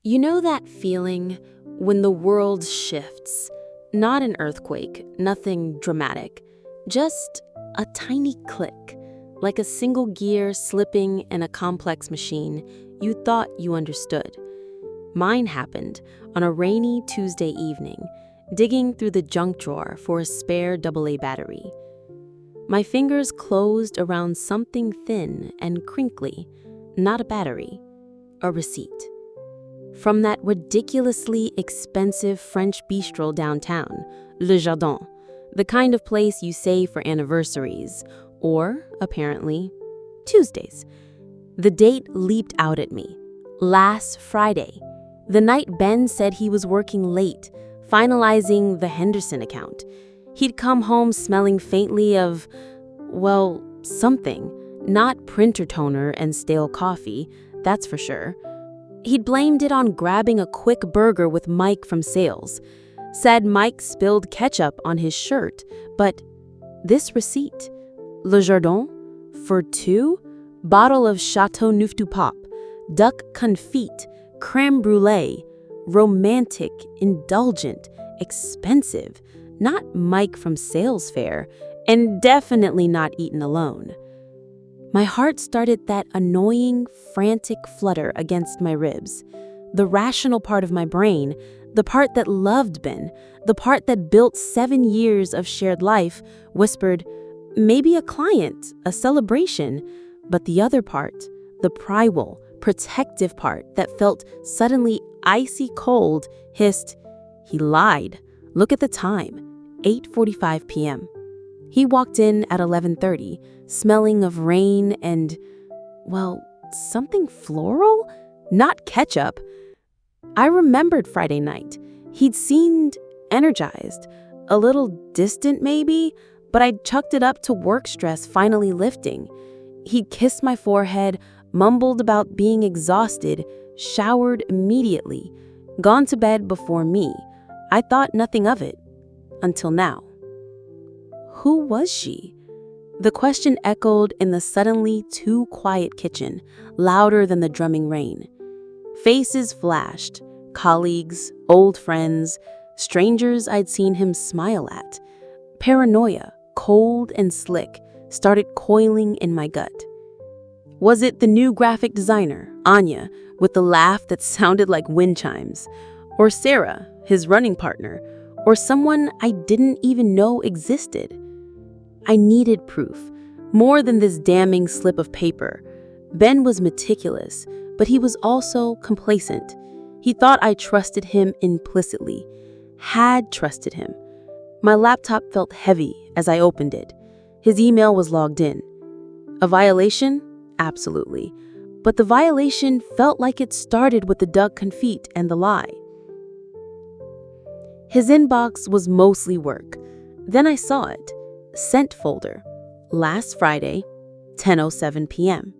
You know that feeling when the world shifts? Not an earthquake, nothing dramatic, just a tiny click, like a single gear slipping in a complex machine you thought you understood. Mine happened on a rainy Tuesday evening, digging through the junk drawer for a spare AA battery. My fingers closed around something thin and crinkly, not a battery, a receipt. From that ridiculously expensive French bistro downtown, Le Jardin, the kind of place you save for anniversaries, or, apparently, Tuesdays. The date leaped out at me. Last Friday, the night Ben said he was working late, finalizing the Henderson account. He'd come home smelling faintly of, well, something, not printer toner and stale coffee, that's for sure. He'd blamed it on grabbing a quick burger with Mike from sales. Said Mike spilled ketchup on his shirt, but this receipt, Le Jardin, for 2, bottle of Chateau Neuf du Pape, duck confit, creme brulee, romantic, indulgent, expensive, not Mike from sales fair, and definitely not eaten alone. My heart started that annoying, frantic flutter against my ribs. The rational part of my brain, the part that loved Ben, the part that built 7 years of shared life, whispered, maybe a client, a celebration. But the other part, the primal, protective part that felt suddenly icy cold, hissed, he lied. Look at the time, 8:45 p.m. He walked in at 11:30, smelling of rain and, well, something floral? Not ketchup. I remembered Friday night. He'd seemed energized, a little distant maybe, but I'd chucked it up to work stress finally lifting. He'd kissed my forehead, mumbled about being exhausted, showered immediately, gone to bed before me. I thought nothing of it. Until now. Who was she? The question echoed in the suddenly too quiet kitchen, louder than the drumming rain. Faces flashed, colleagues, old friends, strangers I'd seen him smile at. Paranoia, cold and slick, started coiling in my gut. Was it the new graphic designer, Anya, with the laugh that sounded like wind chimes? Or Sarah, his running partner? Or someone I didn't even know existed? I needed proof, more than this damning slip of paper. Ben was meticulous, but he was also complacent. He thought I trusted him implicitly, had trusted him. My laptop felt heavy as I opened it. His email was logged in. A violation? Absolutely. But the violation felt like it started with the duck confit and the lie. His inbox was mostly work. Then I saw it. Sent folder. Last Friday, 10:07 p.m.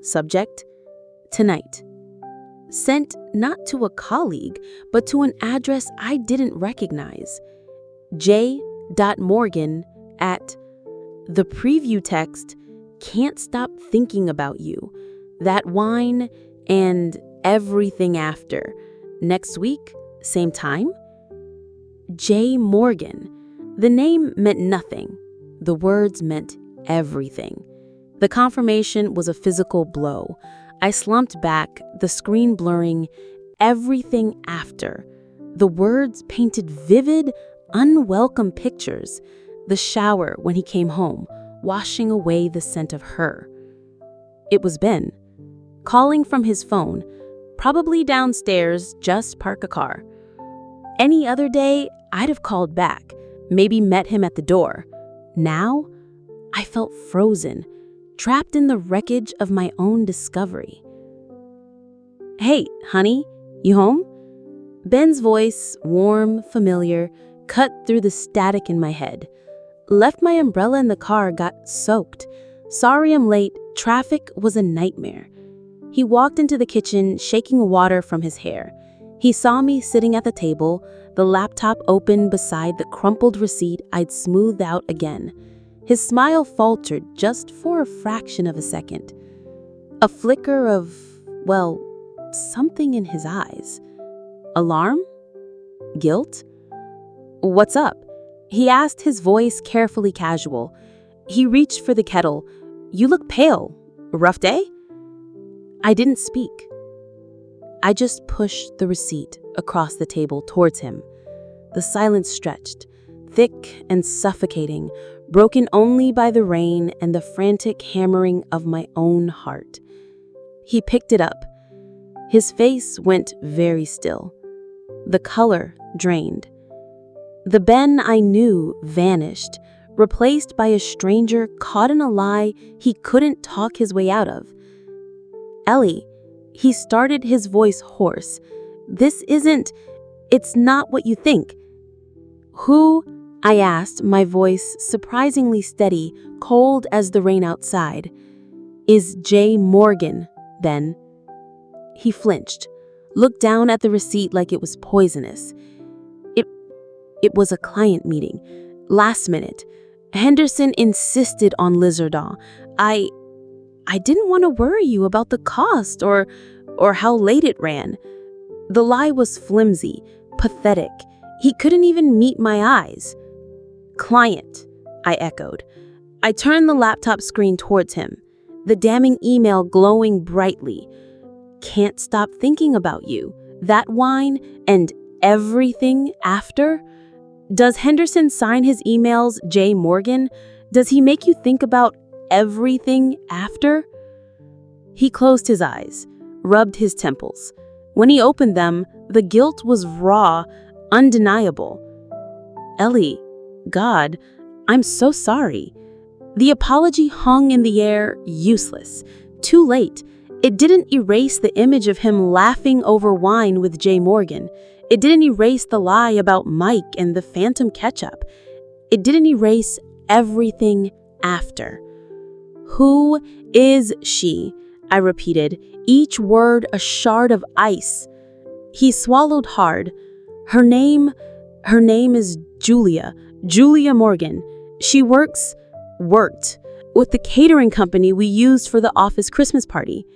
Subject, tonight. Sent not to a colleague, but to an address I didn't recognize. J.Morgan at the preview text, can't stop thinking about you. That wine and everything after. Next week, same time? J. Morgan. The name meant nothing. The words meant everything. The confirmation was a physical blow. I slumped back, the screen blurring, everything after. The words painted vivid, unwelcome pictures. The shower when he came home, washing away the scent of her. It was Ben, calling from his phone, probably downstairs, just park a car. Any other day, I'd have called back, maybe met him at the door. Now, I felt frozen, trapped in the wreckage of my own discovery. Hey, honey, you home? Ben's voice, warm, familiar, cut through the static in my head. Left my umbrella in the car, got soaked. Sorry I'm late, traffic was a nightmare. He walked into the kitchen, shaking water from his hair. He saw me sitting at the table, the laptop open beside the crumpled receipt I'd smoothed out again. His smile faltered just for a fraction of a second. A flicker of, well, something in his eyes. Alarm? Guilt? "What's up?" he asked, his voice carefully casual. He reached for the kettle. "You look pale. A rough day?" I didn't speak. I just pushed the receipt across the table towards him. The silence stretched, thick and suffocating, broken only by the rain and the frantic hammering of my own heart. He picked it up. His face went very still. The color drained. The Ben I knew vanished, replaced by a stranger caught in a lie he couldn't talk his way out of. "Ellie," he started, his voice hoarse. It's not what you think." "Who?" I asked, my voice surprisingly steady, cold as the rain outside. "Is J. Morgan, then?" He flinched, looked down at the receipt like it was poisonous. It was a client meeting. Last minute. Henderson insisted on Lizardaw. I didn't want to worry you about the cost or how late it ran. The lie was flimsy, pathetic. He couldn't even meet my eyes. "Client," I echoed. I turned the laptop screen towards him, the damning email glowing brightly. "Can't stop thinking about you. That wine and everything after? Does Henderson sign his emails J. Morgan? Does he make you think about everything after?" He closed his eyes, rubbed his temples. When he opened them, the guilt was raw, undeniable. "Ellie, God, I'm so sorry." The apology hung in the air, useless. Too late. It didn't erase the image of him laughing over wine with J. Morgan. It didn't erase the lie about Mike and the phantom ketchup. It didn't erase everything after. "Who is she?" I repeated, each word a shard of ice. He swallowed hard. Her name is Julia Morgan. She worked with the catering company we used for the office Christmas party.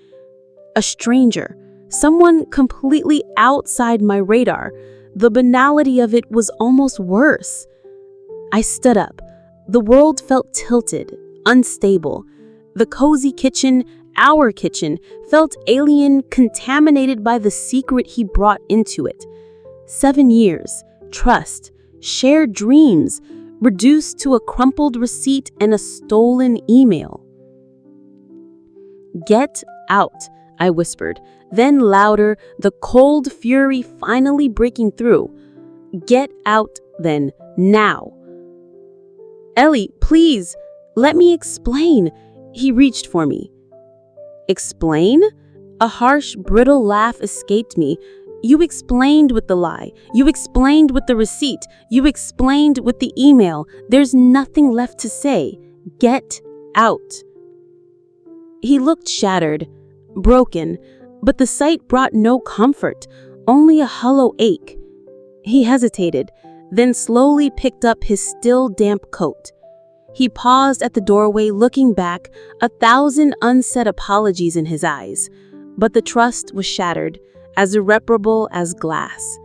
A stranger, someone completely outside my radar. The banality of it was almost worse. I stood up. The world felt tilted, unstable. The cozy kitchen, our kitchen, felt alien, contaminated by the secret he brought into it. 7 years, trust, shared dreams, reduced to a crumpled receipt and a stolen email. "Get out," I whispered, then louder, the cold fury finally breaking through. "Get out, then, now." "Ellie, please, let me explain." He reached for me. "Explain?" A harsh, brittle laugh escaped me. "You explained with the lie. You explained with the receipt. You explained with the email. There's nothing left to say. Get out." He looked shattered, broken, but the sight brought no comfort, only a hollow ache. He hesitated, then slowly picked up his still damp coat. He paused at the doorway, looking back, 1,000 unsaid apologies in his eyes. But the trust was shattered, as irreparable as glass.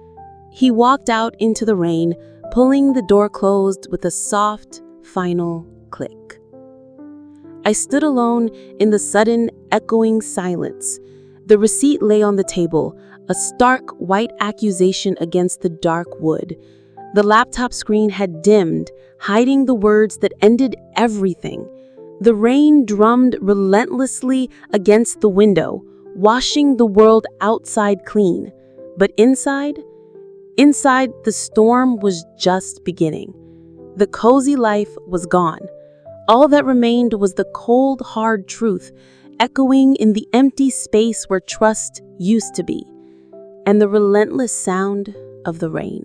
He walked out into the rain, pulling the door closed with a soft, final click. I stood alone in the sudden, echoing silence. The receipt lay on the table, a stark white accusation against the dark wood. The laptop screen had dimmed, hiding the words that ended everything. The rain drummed relentlessly against the window, washing the world outside clean. But inside, the storm was just beginning. The cozy life was gone. All that remained was the cold, hard truth, echoing in the empty space where trust used to be, and the relentless sound of the rain.